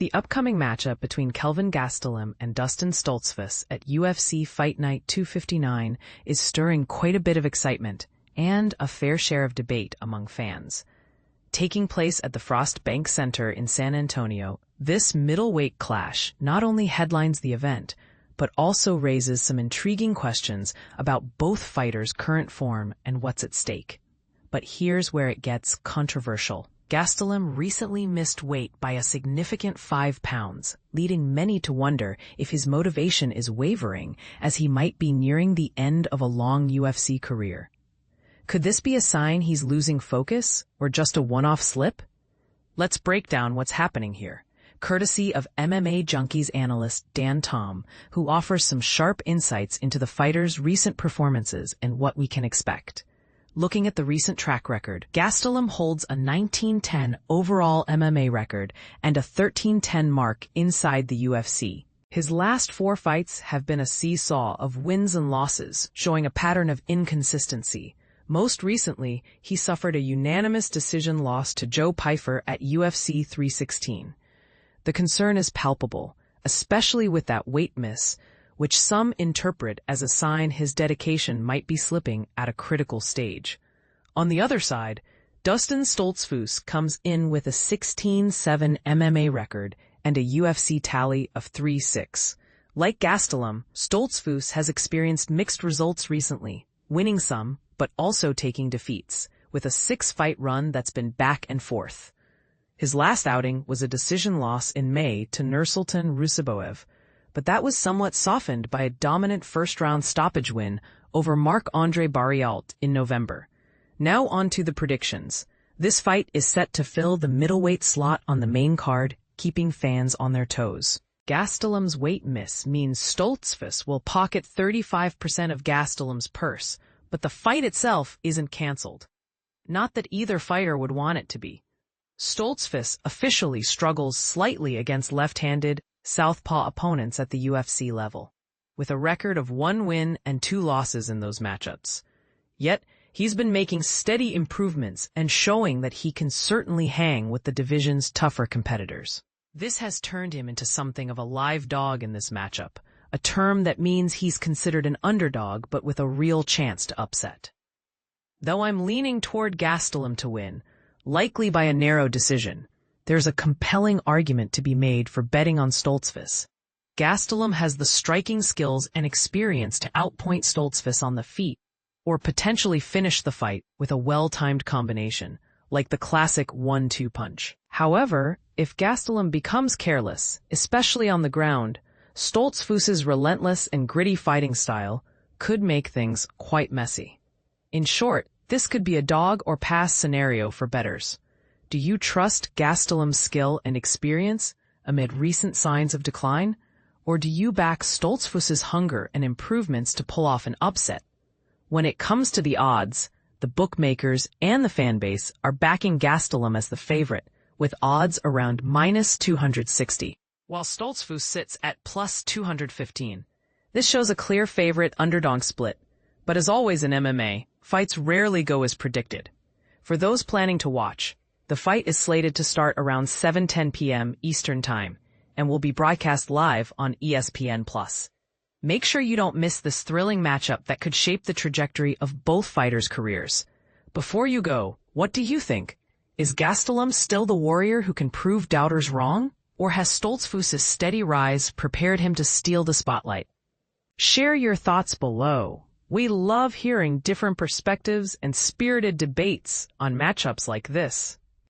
The upcoming matchup between Kelvin Gastelum and Dustin Stoltzfus at UFC Fight Night 259 is stirring quite a bit of excitement and a fair share of debate among fans. Taking place at the Frost Bank Center in San Antonio, this middleweight clash not only headlines the event, but also raises some intriguing questions about both fighters' current form and what's at stake. But here's where it gets controversial. Gastelum recently missed weight by a significant 5 pounds, leading many to wonder if his motivation is wavering as he might be nearing the end of a long UFC career. Could this be a sign he's losing focus or just a one-off slip? Let's break down what's happening here, courtesy of MMA Junkies analyst Dan Tom, who offers some sharp insights into the fighter's recent performances and what we can expect. Looking at the recent track record, Gastelum holds a 19-10 overall MMA record and a 13-10 mark inside the UFC. His last 4 fights have been a seesaw of wins and losses, showing a pattern of inconsistency. Most recently, he suffered a unanimous decision loss to Joe Pyfer at UFC 316. The concern is palpable, especially with that weight miss, which some interpret as a sign his dedication might be slipping at a critical stage. On the other side, Dustin Stoltzfus comes in with a 16-7 MMA record and a UFC tally of 3-6. Like Gastelum, Stoltzfus has experienced mixed results recently, winning some, but also taking defeats, with a 6-fight run that's been back and forth. His last outing was a decision loss in May to Nursultan Rusaboev, but that was somewhat softened by a dominant first-round stoppage win over Marc-Andre Barriault in November. Now on to the predictions. This fight is set to fill the middleweight slot on the main card, keeping fans on their toes. Gastelum's weight miss means Stoltzfus will pocket 35% of Gastelum's purse, but the fight itself isn't cancelled. Not that either fighter would want it to be. Stoltzfus officially struggles slightly against left-handed, southpaw opponents at the UFC level, with a record of 1 win and 2 losses in those matchups. Yet, he's been making steady improvements and showing that he can certainly hang with the division's tougher competitors. This has turned him into something of a live dog in this matchup, a term that means he's considered an underdog but with a real chance to upset. Though I'm leaning toward Gastelum to win, likely by a narrow decision, there's a compelling argument to be made for betting on Stoltzfus. Gastelum has the striking skills and experience to outpoint Stoltzfus on the feet, or potentially finish the fight with a well-timed combination, like the classic 1-2 punch. However, if Gastelum becomes careless, especially on the ground, Stoltzfus's relentless and gritty fighting style could make things quite messy. In short, this could be a dog or pass scenario for bettors. Do you trust Gastelum's skill and experience amid recent signs of decline? Or do you back Stoltzfus's hunger and improvements to pull off an upset? When it comes to the odds, the bookmakers and the fan base are backing Gastelum as the favorite, with odds around -260, while Stoltzfus sits at +215. This shows a clear favorite underdog split, but as always in MMA, fights rarely go as predicted. For those planning to watch, the fight is slated to start around 7:10 p.m. Eastern Time and will be broadcast live on ESPN+. Make sure you don't miss this thrilling matchup that could shape the trajectory of both fighters' careers. Before you go, what do you think? Is Gastelum still the warrior who can prove doubters wrong? Or has Stoltzfus's steady rise prepared him to steal the spotlight? Share your thoughts below. We love hearing different perspectives and spirited debates on matchups like this.